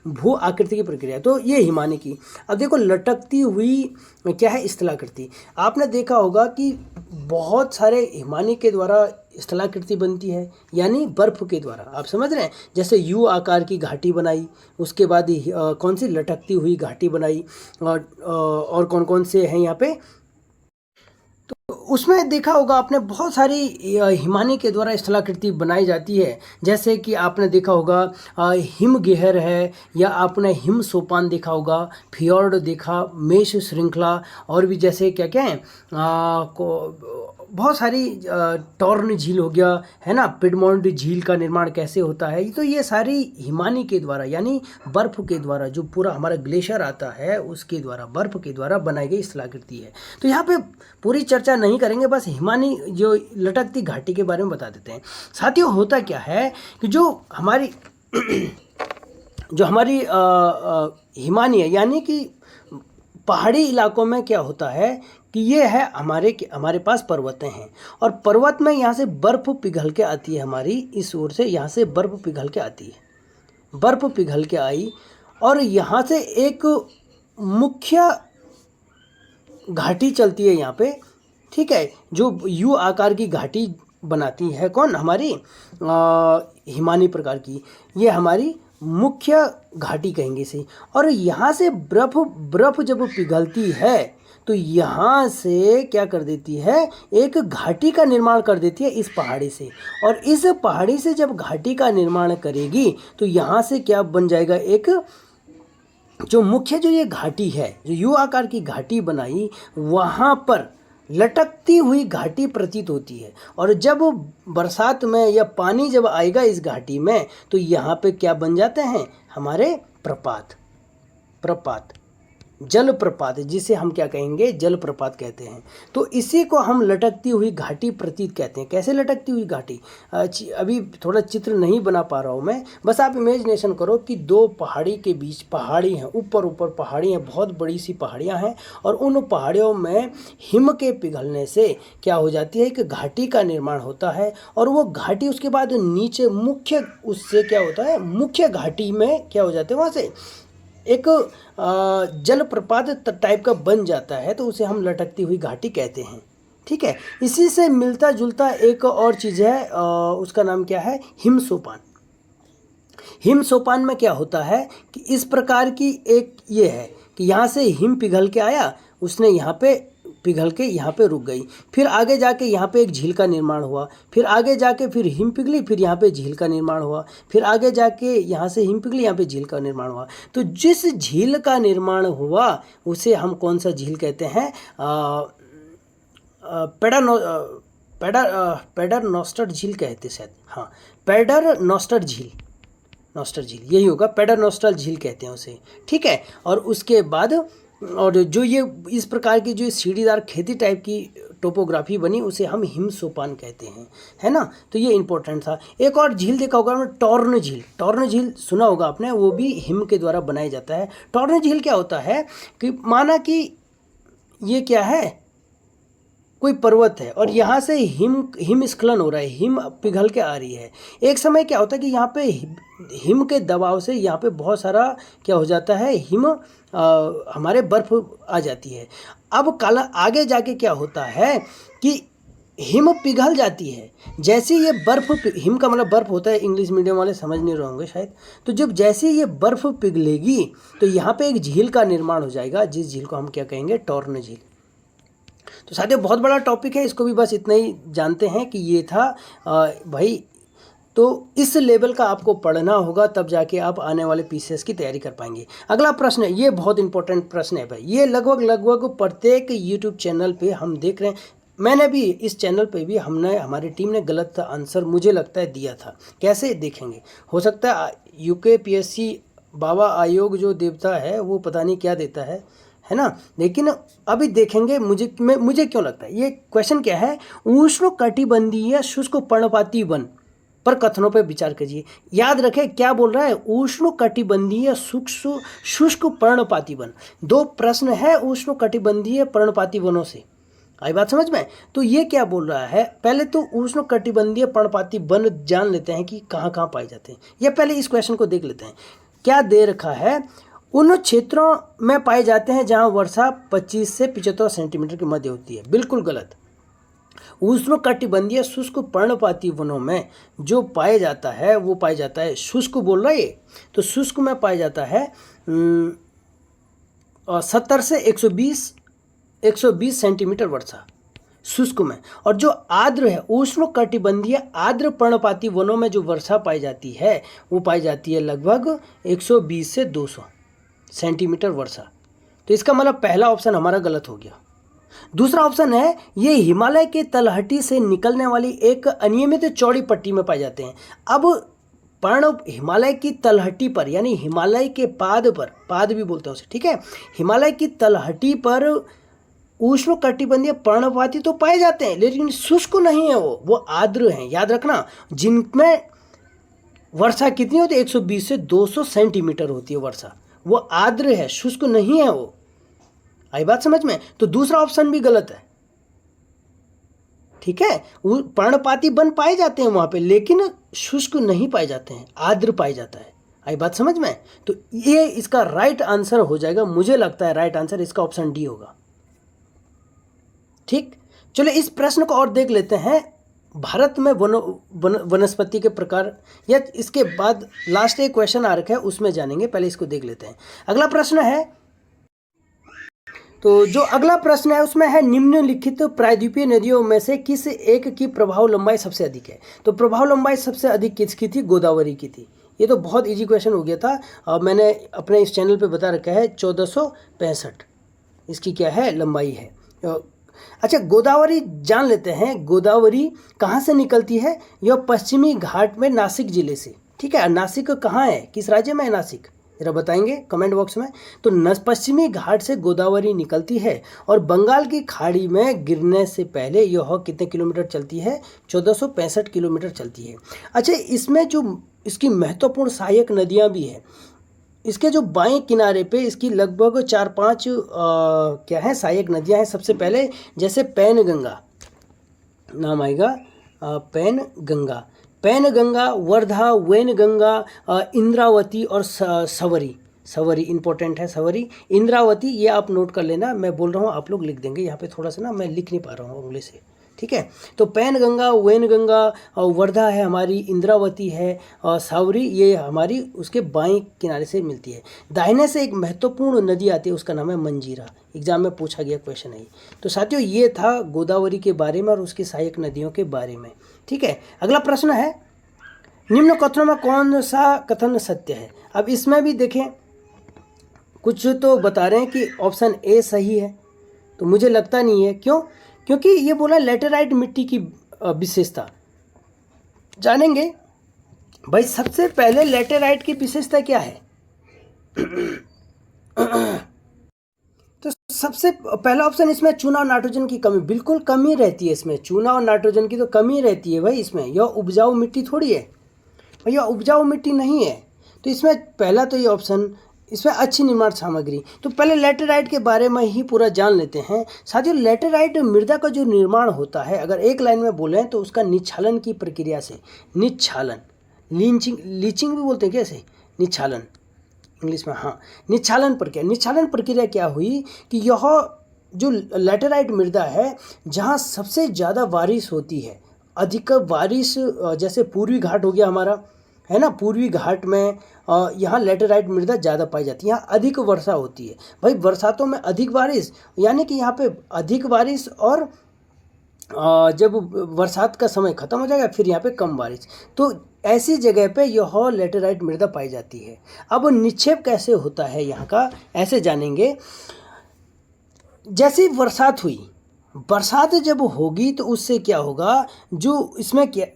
भू आकृति की प्रक्रिया है। तो ये हिमानी की। अब देखो लटकती हुई क्या है, स्थलाकृति। आपने देखा होगा कि बहुत सारे हिमानी के द्वारा स्थलाकृति बनती है, यानी बर्फ के द्वारा। आप समझ रहे हैं, जैसे यू आकार की घाटी बनाई, उसके बाद कौन सी लटकती हुई घाटी बनाई, और कौन कौन से हैं यहाँ पे। तो उसमें देखा होगा आपने बहुत सारी हिमानी के द्वारा स्थलाकृति बनाई जाती है। जैसे कि आपने देखा होगा हिमगेहर है, या आपने हिम सोपान देखा होगा, फियोर्ड देखा, मेष श्रृंखला, और भी जैसे क्या क्या है बहुत सारी टॉर्न झील हो गया है ना, पिडमोंट झील का निर्माण कैसे होता है। तो ये सारी हिमानी के द्वारा यानी बर्फ़ के द्वारा, जो पूरा हमारा ग्लेशियर आता है उसके द्वारा, बर्फ़ के द्वारा बनाई गई स्थलाकृति है। तो यहाँ पे पूरी चर्चा नहीं करेंगे, बस हिमानी जो लटकती घाटी के बारे में बता देते हैं। साथियों, होता क्या है कि जो हमारी हिमानी है, यानी कि पहाड़ी इलाकों में क्या होता है कि ये है हमारे पास पर्वतें हैं, और पर्वत में यहाँ से बर्फ़ पिघल के आती है, हमारी इस ओर से यहाँ से बर्फ़ पिघल के आती है, बर्फ़ पिघल के आई, और यहाँ से एक मुख्य घाटी चलती है यहाँ पे, ठीक है, जो यू आकार की घाटी बनाती है। कौन, हमारी हिमानी प्रकार की, ये हमारी मुख्य घाटी कहेंगे इसे। और यहाँ से बर्फ़ जब पिघलती है तो यहाँ से क्या कर देती है, एक घाटी का निर्माण कर देती है इस पहाड़ी से, और इस पहाड़ी से जब घाटी का निर्माण करेगी तो यहाँ से क्या बन जाएगा, एक जो मुख्य जो ये घाटी है, जो यू आकार की घाटी बनाई, वहाँ पर लटकती हुई घाटी प्रतीत होती है। और जब बरसात में या पानी जब आएगा इस घाटी में तो यहाँ पे क्या बन जाते हैं, हमारे प्रपात, जलप्रपात, जिसे हम क्या कहेंगे, जलप्रपात कहते हैं। तो इसी को हम लटकती हुई घाटी प्रतीत कहते हैं। कैसे लटकती हुई घाटी, अभी थोड़ा चित्र नहीं बना पा रहा हूँ मैं, बस आप इमेजिनेशन करो कि दो पहाड़ी के बीच पहाड़ी हैं, ऊपर पहाड़ी हैं, बहुत बड़ी सी पहाड़ियाँ हैं, और उन पहाड़ियों में हिम के पिघलने से क्या हो जाती है, एक घाटी का निर्माण होता है। और वो घाटी उसके बाद नीचे मुख्य, उससे क्या होता है, मुख्य घाटी में क्या हो जाते हैं, वहाँ से एक जलप्रपात टाइप का बन जाता है, तो उसे हम लटकती हुई घाटी कहते हैं। ठीक है, इसी से मिलता जुलता एक और चीज़ है, उसका नाम क्या है, हिमसोपान। हिमसोपान में क्या होता है कि इस प्रकार की एक ये है कि यहाँ से हिम पिघल के आया, उसने यहाँ पे पिघल के यहाँ पे रुक गई, फिर आगे जाके यहाँ पे एक झील का निर्माण हुआ, फिर आगे जाके फिर हिम पिघली, फिर यहाँ पे झील का निर्माण हुआ, फिर आगे जाके यहाँ से हिम पिघली, यहाँ पे झील का निर्माण हुआ। तो जिस झील का निर्माण हुआ उसे हम कौन सा झील कहते हैं, पेडरनोस्टर झील कहते शायद, हाँ, पेडरनोस्टर झील यही होगा, पेडरनोस्टर झील कहते हैं उसे। ठीक है, और उसके बाद और जो ये इस प्रकार की जो सीढ़ीदार खेती टाइप की टोपोग्राफी बनी उसे हम हिमसोपान कहते हैं, है ना। तो ये इंपॉर्टेंट था। एक और झील देखा होगा आपने, टॉर्न झील सुना होगा आपने, वो भी हिम के द्वारा बनाया जाता है। टॉर्न झील क्या होता है कि माना कि ये क्या है, कोई पर्वत है और यहाँ से हिमस्खलन हो रहा है, हिम पिघल के आ रही है। एक समय क्या होता है कि यहाँ पे हिम के दबाव से यहाँ पे बहुत सारा क्या हो जाता है, हमारे बर्फ आ जाती है। अब कल आगे जाके क्या होता है कि हिम पिघल जाती है। जैसे ये बर्फ, हिम का मतलब बर्फ होता है, इंग्लिश मीडियम वाले समझ नहीं रहे होंगे शायद। तो जब जैसे ये बर्फ पिघलेगी तो यहाँ पे एक झील का निर्माण हो जाएगा, जिस झील को हम क्या कहेंगे, टॉर्न झील। तो साथियों बहुत बड़ा टॉपिक है, इसको भी बस इतना ही जानते हैं कि ये था भाई। तो इस लेवल का आपको पढ़ना होगा, तब जाके आप आने वाले पीसीएस की तैयारी कर पाएंगे। अगला प्रश्न है, ये बहुत इंपॉर्टेंट प्रश्न है भाई। ये लगभग प्रत्येक यूट्यूब चैनल पे हम देख रहे हैं। मैंने भी इस चैनल पे भी हमारी टीम ने गलत आंसर मुझे लगता है दिया था। कैसे देखेंगे, हो सकता है यूकेपीएससी बाबा आयोग जो देवता है वो पता नहीं क्या देता है ना। लेकिन अभी देखेंगे मुझे क्यों लगता है। ये क्वेश्चन क्या है, उष्णकटिबंधीय शुष्क पर्णपाती वन पर कथनों पर विचार कीजिए। याद रखें क्या बोल रहा है, उष्णकटिबंधीय शुष्क पर्णपाती वन। दो प्रश्न है उष्णकटिबंधीय पर्णपाती वनों से, आई बात समझ में। तो ये क्या बोल रहा है, पहले तो उष्णकटिबंधीय पर्णपाती वन जान लेते हैं कि कहाँ कहाँ पाए जाते हैं। या पहले इस क्वेश्चन को देख लेते हैं, क्या दे रखा है, उन क्षेत्रों में पाए जाते हैं जहां वर्षा 25 से 75 सेंटीमीटर के मध्य होती है। बिल्कुल गलत। उष्णकटिबंधीय शुष्क पर्णपाती वनों में जो पाया जाता है वो पाया जाता है, शुष्क बोल रहा है ये, तो शुष्क में पाया जाता है 70 से 120 सेंटीमीटर वर्षा शुष्क में। और जो आर्द्र है, उष्णकटिबंधीय आर्द्र पर्णपाती वनों में जो वर्षा पाई जाती है वो पाई जाती है लगभग 120 से 200 सेंटीमीटर वर्षा। तो इसका मतलब पहला ऑप्शन हमारा गलत हो गया। दूसरा ऑप्शन है, ये हिमालय के तलहटी से निकलने वाली एक अनियमित चौड़ी पट्टी में पाए जाते हैं। अब हिमालय की तलहटी पर, यानी हिमालय के पाद पर, पाद भी बोलते हैं उसे, ठीक है, हिमालय की तलहटी पर उष्णकटिबंधीय पर्णपाती तो पाए जाते हैं, लेकिन शुष्क नहीं है, वो आर्द्र हैं। याद रखना, जिनमें वर्षा कितनी होती है, 120 से 200 सेंटीमीटर होती है वर्षा, वो आर्द्र है, शुष्क नहीं है वो। आई बात समझ में। तो दूसरा ऑप्शन भी गलत है, ठीक है। वो पर्णपाती वन पाए जाते हैं वहां पे, लेकिन शुष्क नहीं पाए जाते हैं, आर्द्र पाए जाता है। आई बात समझ में। तो ये इसका राइट आंसर हो जाएगा, मुझे लगता है राइट आंसर इसका ऑप्शन डी होगा। ठीक, चलो इस प्रश्न को और देख लेते हैं। भारत में वनस्पति के प्रकार, या इसके बाद लास्ट एक क्वेश्चन आ रखा है उसमें जानेंगे, पहले इसको देख लेते हैं। अगला प्रश्न है, तो जो अगला प्रश्न है उसमें है, निम्नलिखित प्रायद्वीपीय नदियों में से किस एक की प्रभाव लंबाई सबसे अधिक है। तो प्रभाव लंबाई सबसे अधिक किसकी थी, गोदावरी की थी। ये तो बहुत इजी क्वेश्चन हो गया था, मैंने अपने इस चैनल पे बता रखा है, 1465 इसकी क्या है, लंबाई है। अच्छा, गोदावरी जान लेते हैं। गोदावरी कहाँ से निकलती है, यह पश्चिमी घाट में नासिक जिले से, ठीक है। नासिक कहाँ है, किस राज्य में है नासिक, जरा बताएंगे कमेंट बॉक्स में। तो पश्चिमी घाट से गोदावरी निकलती है और बंगाल की खाड़ी में गिरने से पहले यह कितने किलोमीटर चलती है, 1465 किलोमीटर चलती है। अच्छा, इसमें जो इसकी महत्वपूर्ण सहायक नदियाँ भी हैं, इसके जो बाएं किनारे पे इसकी लगभग 4-5 क्या है सहायक नदियां हैं। सबसे पहले जैसे पैनगंगा नाम आएगा, पैनगंगा, वर्धा, वैनगंगा, इंद्रावती और सवरी इंपॉर्टेंट है। सवरी, इंद्रावती, ये आप नोट कर लेना, मैं बोल रहा हूँ आप लोग लिख देंगे। यहाँ पे थोड़ा सा ना मैं लिख नहीं पा रहा हूँ उंगली से, ठीक है। तो पैनगंगा, वैनगंगा, वर्धा है हमारी, इंद्रावती है, और सावरी ये हमारी उसके बाएं किनारे से मिलती है। दाहिने से एक महत्वपूर्ण नदी आती है, उसका नाम है मंजीरा। एग्जाम में पूछा गया क्वेश्चन है। तो साथियों ये था गोदावरी के बारे में और उसकी सहायक नदियों के बारे में, ठीक है। अगला प्रश्न है, निम्न कथनों में कौन सा कथन सत्य है। अब इसमें भी देखें, कुछ तो बता रहे हैं कि ऑप्शन ए सही है, तो मुझे लगता नहीं है। क्यों, क्योंकि ये बोला लेटेराइट मिट्टी की विशेषता जानेंगे। भाई सबसे पहले लेटेराइट की विशेषता क्या है तो सबसे पहला ऑप्शन इसमें चूना और नाइट्रोजन की कमी, बिल्कुल कमी रहती है इसमें, चूना और नाइट्रोजन की तो कमी रहती है भाई इसमें। यह उपजाऊ मिट्टी थोड़ी है भाई, यह उपजाऊ मिट्टी नहीं है। तो इसमें पहला तो ये ऑप्शन इसमें अच्छी निर्माण सामग्री। तो पहले लैटेराइट के बारे में ही पूरा जान लेते हैं साथियों। लैटेराइट मृदा का जो निर्माण होता है, अगर एक लाइन में बोलें तो उसका निच्छालन की प्रक्रिया से, निच्छालन, लीचिंग भी बोलते हैं कैसे, निच्छालन इंग्लिश में, हाँ, निच्छालन प्रक्रिया क्या हुई कि यह जो लैटेराइट मृदा है, जहाँ सबसे ज़्यादा बारिश होती है, अधिक बारिश, जैसे पूर्वी घाट हो गया हमारा, है ना, पूर्वी घाट में यहाँ लैटेराइट मृदा ज़्यादा पाई जाती है, यहाँ अधिक वर्षा होती है। भाई बरसातों में अधिक बारिश, यानी कि यहाँ पे अधिक बारिश, और जब बरसात का समय ख़त्म हो जाएगा फिर यहाँ पे कम बारिश, तो ऐसी जगह पे यह लैटेराइट मृदा पाई जाती है। अब निक्षेप कैसे होता है यहाँ का, ऐसे जानेंगे। जैसे बरसात हुई, बरसात जब होगी तो उससे क्या होगा, जो इसमें क्या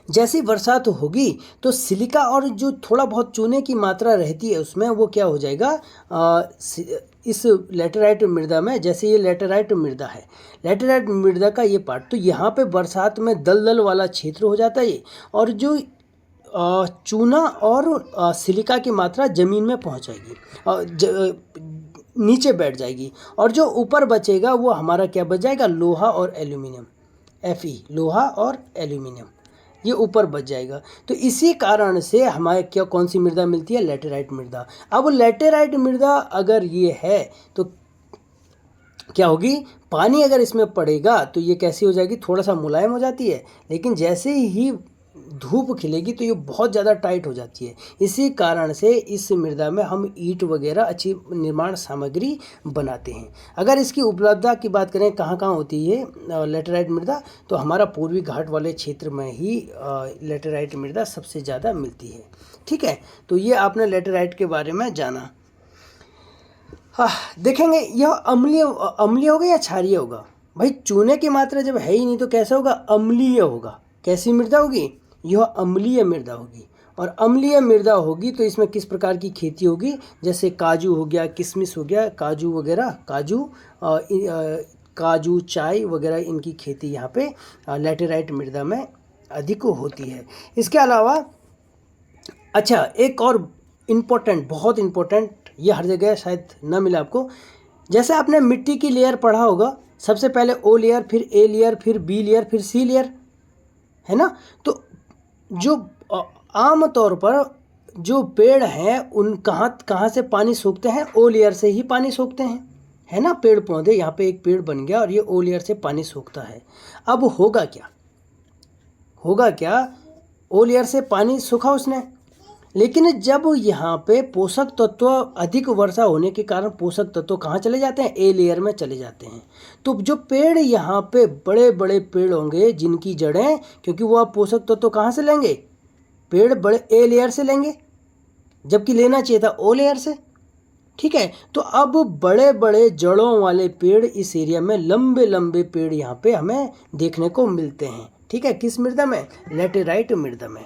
जैसी बरसात होगी तो सिलिका और जो थोड़ा बहुत चूने की मात्रा रहती है उसमें, वो क्या हो जाएगा, इस लैटेराइट मृदा में, जैसे ये लैटेराइट मृदा है, लैटेराइट मृदा का ये पार्ट, तो यहाँ पे बरसात में दलदल वाला क्षेत्र हो जाता है ये, और जो चूना और सिलिका की मात्रा ज़मीन में पहुँच जाएगी, नीचे बैठ जाएगी, और जो ऊपर बचेगा वो हमारा क्या बच जाएगा, लोहा और एल्यूमिनियम, Fe, लोहा और एल्यूमिनियम, ये ऊपर बच जाएगा। तो इसी कारण से हमारे क्या, कौन सी मृदा मिलती है, लैटेराइट मृदा। अब लैटेराइट मृदा अगर ये है तो क्या होगी, पानी अगर इसमें पड़ेगा तो ये कैसी हो जाएगी, थोड़ा सा मुलायम हो जाती है, लेकिन जैसे ही धूप खिलेगी तो ये बहुत ज़्यादा टाइट हो जाती है। इसी कारण से इस मृदा में हम ईंट वगैरह, अच्छी निर्माण सामग्री बनाते हैं। अगर इसकी उपलब्धता की बात करें, कहाँ कहाँ होती है लैटेराइट मृदा, तो हमारा पूर्वी घाट वाले क्षेत्र में ही लैटेराइट मृदा सबसे ज़्यादा मिलती है। ठीक है, तो ये आपने लैटेराइट के बारे में जाना। हाँ, देखेंगे यह अम्लीय होगा या क्षारीय होगा। भाई चूने की मात्रा जब है ही नहीं तो कैसा होगा, अम्लीय होगा। कैसी मृदा होगी, यह अम्लीय मृदा होगी। और अम्लीय मृदा होगी तो इसमें किस प्रकार की खेती होगी, जैसे काजू हो गया, किशमिश हो गया, काजू वगैरह, काजू, चाय वगैरह, इनकी खेती यहाँ पे लैटेराइट मृदा में अधिक होती है। इसके अलावा अच्छा, एक और इम्पोर्टेंट, बहुत इम्पोर्टेंट, ये हर जगह शायद न मिले आपको, जैसे आपने मिट्टी की लेयर पढ़ा होगा, सबसे पहले ओ लेयर, फिर ए लेयर, फिर बी लेयर, फिर सी लेयर, है ना। तो जो आम तौर पर जो पेड़ हैं उन कहाँ से पानी सोखते हैं, ओ लेयर से ही पानी सोखते हैं, है ना। पेड़ पौधे, यहाँ पे एक पेड़ बन गया और ये ओ लेयर से पानी सोखता है। अब होगा क्या, ओ लेयर से पानी सोखा उसने, लेकिन जब यहाँ पे पोषक तत्व, अधिक वर्षा होने के कारण पोषक तत्व कहाँ चले जाते हैं, ए लेयर में चले जाते हैं। तो जो पेड़ यहाँ पे बड़े बड़े पेड़ होंगे जिनकी जड़ें, क्योंकि वो आप पोषक तत्व कहाँ से लेंगे, पेड़ बड़े ए लेयर से लेंगे, जबकि लेना चाहिए था ओ लेयर से। ठीक है, तो अब बड़े बड़े जड़ों वाले पेड़ इस एरिया में, लंबे लंबे पेड़ यहाँ पे हमें देखने को मिलते हैं। ठीक है, किस मृदा में, लैटेराइट मृदा में।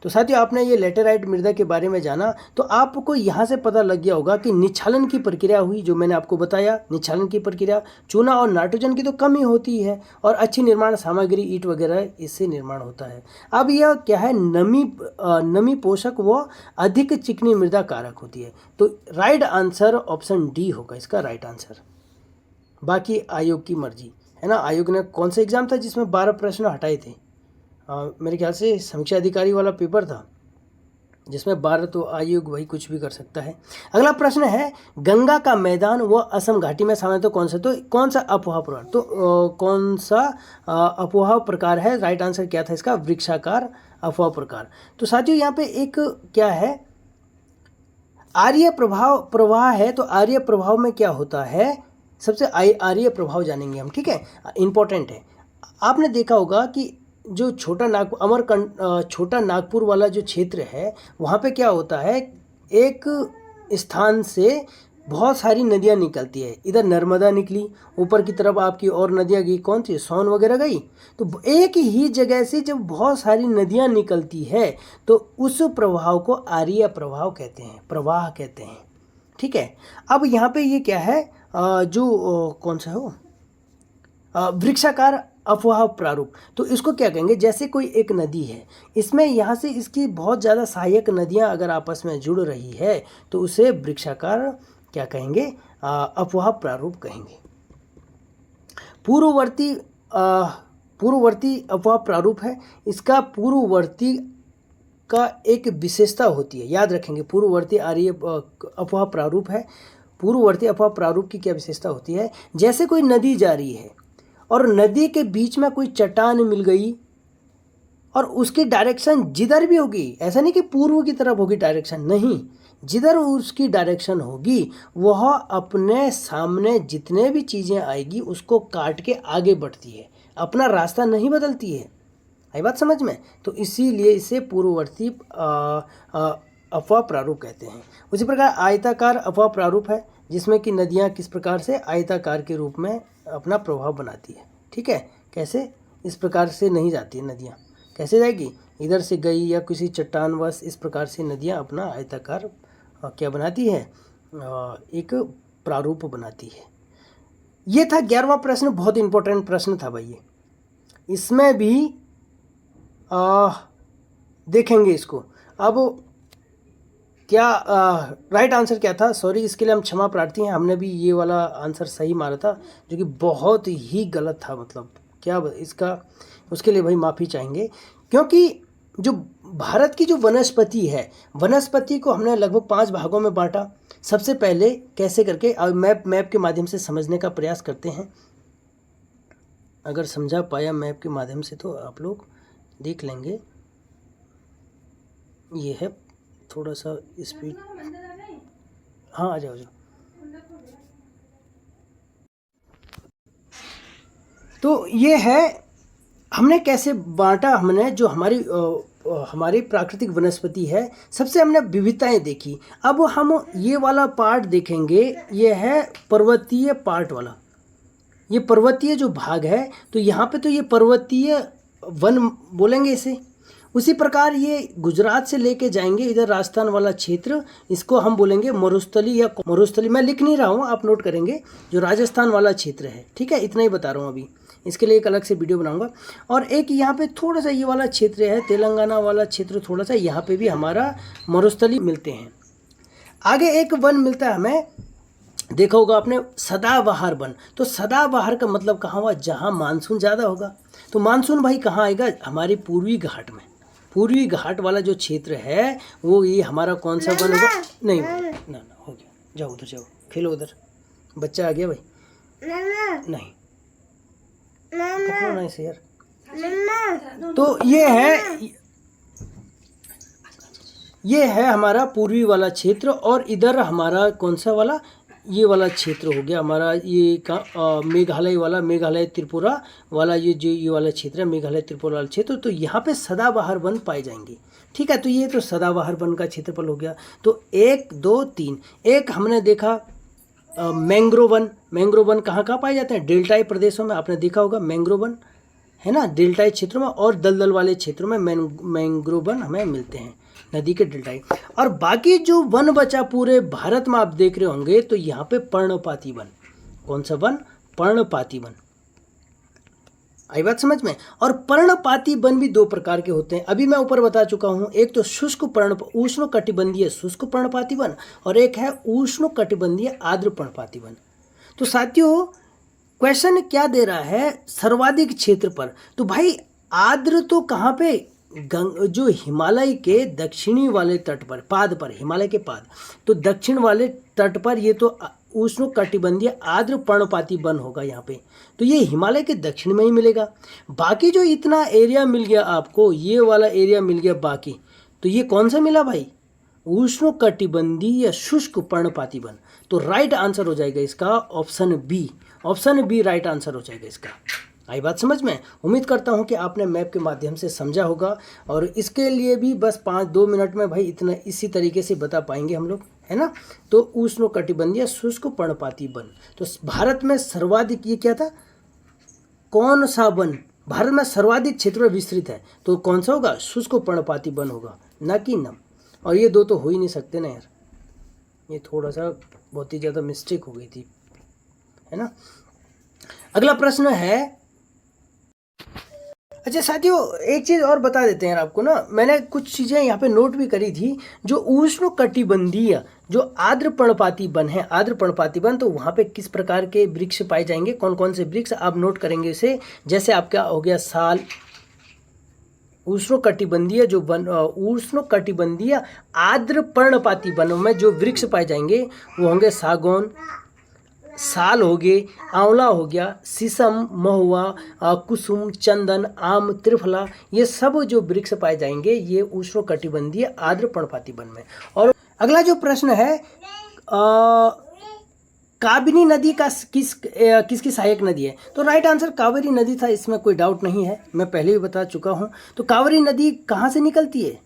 तो साथियों, आपने ये लैटेराइट मृदा के बारे में जाना, तो आपको यहाँ से पता लग गया होगा कि निच्छालन की प्रक्रिया हुई, जो मैंने आपको बताया। निच्छालन की प्रक्रिया, चूना और नाइट्रोजन की तो कमी होती है, और अच्छी निर्माण सामग्री, ईंट वगैरह, इससे निर्माण होता है। अब यह क्या है, नमी पोषक व अधिक चिकनी मृदा कारक होती है। तो राइट आंसर ऑप्शन डी होगा इसका राइट आंसर। बाकी आयोग की मर्जी, है ना। आयोग ने कौन सा एग्जाम था जिसमें 12 प्रश्न हटाए थे, मेरे ख्याल से समीक्षा अधिकारी वाला पेपर था, जिसमें 12, तो आयोग वही कुछ भी कर सकता है। अगला प्रश्न है, गंगा का मैदान व असम घाटी में सामान्य तो कौन सा, तो कौन सा अफवाह प्रकार, तो कौन सा अफवाह प्रकार है, राइट आंसर क्या था इसका, वृक्षाकार अफवाह प्रकार। तो साथियों, यहाँ पे एक क्या है, आर्य प्रवाह है। तो आर्य प्रभाव में क्या होता है, सबसे आर्य प्रभाव जानेंगे हम। ठीक है, इंपॉर्टेंट है। आपने देखा होगा कि जो छोटा नागपुर वाला जो क्षेत्र है, वहाँ पे क्या होता है, एक स्थान से बहुत सारी नदियाँ निकलती है। इधर नर्मदा निकली, ऊपर की तरफ आपकी और नदियाँ गई, कौन सी, सोन वगैरह गई। तो एक ही जगह से जब बहुत सारी नदियाँ निकलती है तो उस प्रवाह को आर्य प्रवाह कहते हैं, प्रवाह कहते हैं। ठीक है, अब यहाँ पे ये क्या है, जो कौन सा हो, वृक्षाकार अफवाह प्रारूप, तो इसको क्या कहेंगे, जैसे कोई एक नदी है, इसमें यहाँ से इसकी बहुत ज़्यादा सहायक नदियाँ अगर आपस में जुड़ रही है तो उसे वृक्षाकार क्या कहेंगे, अफवाह प्रारूप कहेंगे। पूर्ववर्ती अफवाह प्रारूप है, इसका पूर्ववर्ती का एक विशेषता होती है, याद रखेंगे, पूर्ववर्ती अफवाह प्रारूप है। पूर्ववर्ती अफवाह प्रारूप की क्या विशेषता होती है, जैसे कोई नदी जा रही है और नदी के बीच में कोई चट्टान मिल गई और उसकी डायरेक्शन जिधर भी होगी, ऐसा नहीं कि पूर्व की तरफ होगी डायरेक्शन, नहीं, जिधर उसकी डायरेक्शन होगी वह अपने सामने जितने भी चीज़ें आएगी उसको काट के आगे बढ़ती है, अपना रास्ता नहीं बदलती है। आई बात समझ में? तो इसीलिए इसे पूर्ववर्ती अफवाह प्रारूप कहते हैं। उसी प्रकार आयताकार अफवाह प्रारूप है, जिसमें कि नदियाँ किस प्रकार से आयताकार के रूप में अपना प्रभाव बनाती है। ठीक है, कैसे, इस प्रकार से नहीं जाती है नदियाँ, कैसे जाएगी, इधर से गई या किसी चट्टानवश, इस प्रकार से नदियाँ अपना आयताकार क्या बनाती है, एक प्रारूप बनाती है। ये था 11वां प्रश्न, बहुत इंपॉर्टेंट प्रश्न था भाई ये। इसमें भी देखेंगे इसको। अब क्या राइट आंसर क्या था, सॉरी इसके लिए हम क्षमा प्रार्थी हैं, हमने भी ये वाला आंसर सही मारा था जो कि बहुत ही गलत था, मतलब क्या इसका, उसके लिए भाई माफ़ी चाहेंगे। क्योंकि जो भारत की जो वनस्पति है, वनस्पति को हमने लगभग 5 भागों में बांटा। सबसे पहले कैसे करके, मैप के माध्यम से समझने का प्रयास करते हैं। अगर समझा पाया मैप के माध्यम से तो आप लोग देख लेंगे। ये है थोड़ा सा स्पीड, हाँ आ जाओ। तो ये है हमने कैसे बांटा, हमने जो हमारी प्राकृतिक वनस्पति है, सबसे हमने विविधताएं देखी। अब हम ये वाला पार्ट देखेंगे, ये है पर्वतीय पार्ट वाला, ये पर्वतीय जो भाग है, तो यहाँ पे तो ये पर्वतीय वन बोलेंगे इसे। उसी प्रकार ये गुजरात से लेके जाएंगे इधर राजस्थान वाला क्षेत्र, इसको हम बोलेंगे मरुस्थली या मरुस्थली, मैं लिख नहीं रहा हूँ, आप नोट करेंगे, जो राजस्थान वाला क्षेत्र है। ठीक है, इतना ही बता रहा हूँ अभी, इसके लिए एक अलग से वीडियो बनाऊंगा। और एक यहाँ पे थोड़ा सा ये वाला क्षेत्र है, तेलंगाना वाला क्षेत्र, थोड़ा सा यहाँ पे भी हमारा मरुस्थली मिलते हैं। आगे एक वन मिलता है हमें, देखा होगा आपने, सदाबहार वन। तो सदाबहार का मतलब कहाँ हुआ, जहाँ मानसून ज़्यादा होगा। तो मानसून भाई कहाँ आएगा, हमारी पूर्वी घाट में। पूर्वी घाट वाला जो क्षेत्र है वो ये हमारा कौन सा वन होगा, नहीं ना हो गया, जाओ उधर, जाओ खेलो उधर, बच्चा आ गया भाई, नहीं पकड़ो ना इसे यार। तो ये है हमारा पूर्वी वाला क्षेत्र, और इधर हमारा कौन सा वाला, ये वाला क्षेत्र हो गया हमारा, ये का मेघालय वाला, मेघालय त्रिपुरा वाला, ये वाला क्षेत्र है, मेघालय त्रिपुरा वाला क्षेत्र। तो यहाँ पे सदाबहार वन पाए जाएंगे। ठीक है, तो ये तो सदाबहार वन का क्षेत्रफल हो गया। तो 1 2 3, एक हमने देखा मैंग्रोव वन। मैंग्रोव वन कहाँ पाए जाते हैं, डेल्टाई प्रदेशों में, आपने देखा होगा मैंग्रोव वन है ना, डेल्टाई क्षेत्रों में, और दलदल वाले क्षेत्रों में मैंग्रोव वन हमें मिलते हैं, नदी के डेल्टाई। और बाकी जो वन बचा पूरे भारत में आप देख रहे होंगे, तो यहाँ पे पर्णपाती वन, कौन सा वन, पर्णपाती वन। आई बात समझ में? और पर्णपाती वन भी 2 प्रकार के होते हैं, अभी मैं ऊपर बता चुका हूँ। एक तो उष्ण कटिबंधीय शुष्क पर्णपाती वन, और एक है उष्ण कटिबंधीय आर्द्र पर्णपाती वन। तो साथियों क्वेश्चन क्या दे रहा है, सर्वाधिक क्षेत्र पर। तो भाई आर्द्र तो कहाँ पे, जो हिमालय के दक्षिणी वाले तट पर, पाद पर, हिमालय के पाद, तो दक्षिण वाले तट पर ये तो उष्ण कटिबंधीय आर्द्र पर्णपाती वन होगा यहाँ पे। तो ये हिमालय के दक्षिण में ही मिलेगा। बाकी जो इतना एरिया मिल गया आपको, ये वाला एरिया मिल गया बाकी, तो ये कौन सा मिला भाई, उष्ण कटिबंधीय शुष्क पर्णपाती वन। तो राइट आंसर हो जाएगा इसका option B. Option B right answer हो जाएगा इसका। आई बात समझ में? उम्मीद करता हूँ कि आपने मैप के माध्यम से समझा होगा, और इसके लिए भी बस 5-2 मिनट में भाई इतना इसी तरीके से बता पाएंगे हम लोग, है ना। तो उष्ण कटिबंधीय शुष्क पर्णपाती वन, तो भारत में सर्वाधिक, ये क्या था, कौन सा वन भारत में सर्वाधिक क्षेत्र में विस्तृत है, तो कौन सा होगा, शुष्क पर्णपाती वन होगा, ना कि नम। और ये 2 तो हो ही नहीं सकते ना यार, ये थोड़ा सा बहुत ही ज़्यादा मिस्टेक हो गई थी, है ना। अगला प्रश्न है अच्छा साथियों, एक चीज़ और बता देते हैं आपको ना, मैंने कुछ चीज़ें यहाँ पे नोट भी करी थी। जो उष्णकटिबंधीय जो आर्द्र पर्णपाती वन है, आर्द्र पर्णपाती वन, तो वहाँ पे किस प्रकार के वृक्ष पाए जाएंगे, कौन कौन से वृक्ष आप नोट करेंगे इसे। जैसे आपका हो गया साल, उष्णकटिबंधीय जो वन, उष्णकटिबंधीय आर्द्र पर्णपाती वनों में जो वृक्ष पाए जाएंगे वो होंगे सागौन, साल हो गए, आंवला हो गया, शीशम, महुआ, कुसुम, चंदन, आम, त्रिफला, ये सब जो वृक्ष पाए जाएंगे ये उष्णकटिबंधीय आर्द्र पर्णपाती वन में। और अगला जो प्रश्न है, काबिनी नदी का किसकी सहायक नदी है, तो राइट आंसर कावेरी नदी था, इसमें कोई डाउट नहीं है, मैं पहले भी बता चुका हूँ। तो कावेरी नदी कहाँ से निकलती है,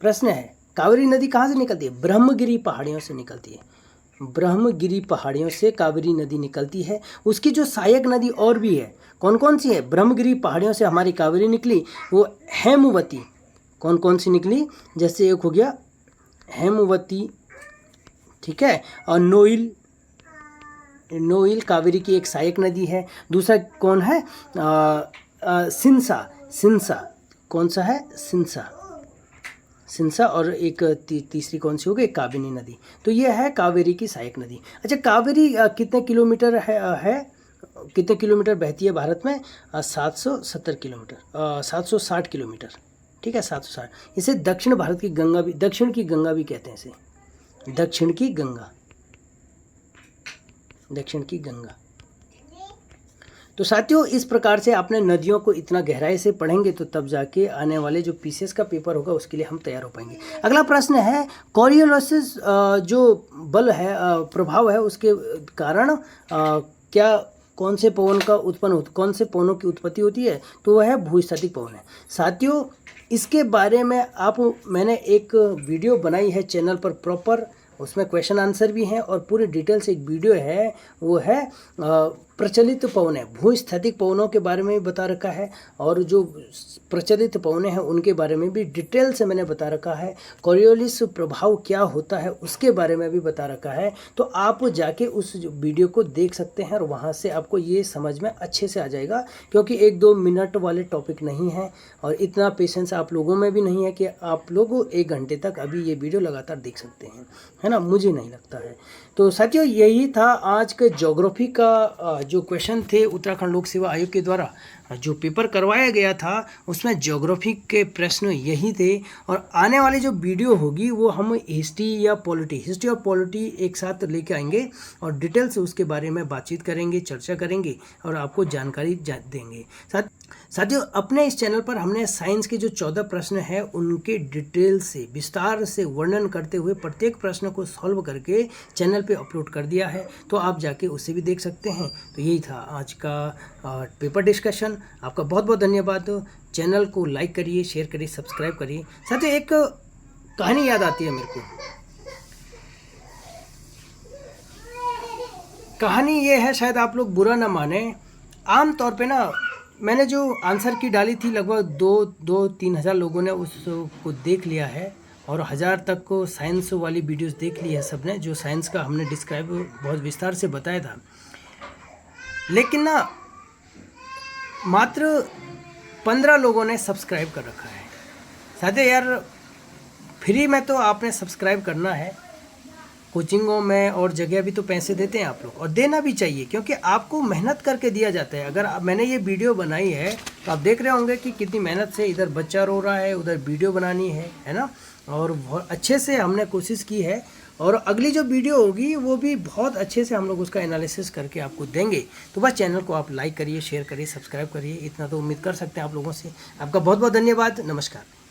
प्रश्न है कावेरी नदी कहाँ से निकलती है, ब्रह्मगिरी पहाड़ियों से निकलती है, ब्रह्मगिरी पहाड़ियों से कावेरी नदी निकलती है। उसकी जो सहायक नदी और भी है, कौन कौन सी है, ब्रह्मगिरी पहाड़ियों से हमारी कावेरी निकली, वो हेमवती, कौन कौन सी निकली, जैसे एक हो गया हेमवती, ठीक है, और नोइल, नोइल कावेरी की एक सहायक नदी है। दूसरा कौन है, सिंसा, सिंसा कौन सा है, सिंसा, सिंसा, और एक तीसरी कौन सी हो गई, काबिनी नदी। तो ये है कावेरी की सहायक नदी। अच्छा, कावेरी कितने किलोमीटर है कितने किलोमीटर बहती है भारत में, 770 किलोमीटर, 760 किलोमीटर, ठीक है, 760। इसे दक्षिण भारत की गंगा भी, दक्षिण की गंगा भी कहते हैं इसे, दक्षिण की गंगा, दक्षिण की गंगा। तो साथियों, इस प्रकार से आपने नदियों को इतना गहराई से पढ़ेंगे तो तब जाके आने वाले जो पीसीएस का पेपर होगा उसके लिए हम तैयार हो पाएंगे। अगला प्रश्न है, कोरियोलिसिस जो बल है, प्रभाव है, उसके कारण क्या, कौन से पवन का उत्पन्न कौन से पवनों की उत्पत्ति होती है, तो वह है भूस्थितिक पवन है। साथियों, इसके बारे में मैंने एक वीडियो बनाई है चैनल पर प्रॉपर, उसमें क्वेश्चन आंसर भी हैं और पूरी डिटेल से एक वीडियो है, वो है प्रचलित पवन है, भूस्थितिक पवनों के बारे में भी बता रखा है, और जो प्रचलित पवन हैं उनके बारे में भी डिटेल से मैंने बता रखा है। कोरियोलिस प्रभाव क्या होता है उसके बारे में भी बता रखा है। तो आप जाके उस वीडियो को देख सकते हैं और वहाँ से आपको ये समझ में अच्छे से आ जाएगा, क्योंकि 1-2 मिनट वाले टॉपिक नहीं है और इतना पेशेंस आप लोगों में भी नहीं है कि आप लोग 1 घंटे तक अभी ये वीडियो लगातार देख सकते हैं, है ना, मुझे नहीं लगता है। तो साथियों, यही था आज के ज्योग्राफी का जो क्वेश्चन थे, उत्तराखंड लोक सेवा आयोग के द्वारा जो पेपर करवाया गया था उसमें ज्योग्राफी के प्रश्न यही थे। और आने वाली जो वीडियो होगी वो हम हिस्ट्री और पॉलिटी एक साथ लेके आएंगे और डिटेल से उसके बारे में बातचीत करेंगे, चर्चा करेंगे और आपको जानकारी देंगे। साथियों, अपने इस चैनल पर हमने साइंस के जो 14 प्रश्न हैं उनके डिटेल से विस्तार से वर्णन करते हुए प्रत्येक प्रश्न को सॉल्व करके चैनल पे अपलोड कर दिया है, तो आप जाके उसे भी देख सकते हैं। तो यही था आज का पेपर डिस्कशन। आपका बहुत बहुत धन्यवाद। चैनल को लाइक करिए, शेयर करिए, सब्सक्राइब करिए। साथियों, एक कहानी याद आती है मेरे को। कहानी ये है, शायद आप लोग बुरा ना माने, आम तौर पे ना मैंने जो आंसर की डाली थी लगभग 2-3 हज़ार लोगों ने उसको देख लिया है और 1000 तक को साइंस वाली वीडियोस देख ली है सबने, जो साइंस का हमने डिस्क्राइब बहुत विस्तार से बताया था। लेकिन ना मात्र 15 लोगों ने सब्सक्राइब कर रखा है। साथियों यार, फ्री में तो आपने सब्सक्राइब करना है, कोचिंगों में और जगह भी तो पैसे देते हैं आप लोग, और देना भी चाहिए क्योंकि आपको मेहनत करके दिया जाता है। अगर मैंने ये वीडियो बनाई है तो आप देख रहे होंगे कि कितनी मेहनत से, इधर बच्चा रो रहा है, उधर वीडियो बनानी है ना, और बहुत अच्छे से हमने कोशिश की है। और अगली जो वीडियो होगी वो भी बहुत अच्छे से हम लोग उसका एनालिसिस करके आपको देंगे। तो बस चैनल को आप लाइक करिए, शेयर करिए, सब्सक्राइब करिए, इतना तो उम्मीद कर सकते हैं आप लोगों से। आपका बहुत बहुत धन्यवाद। नमस्कार।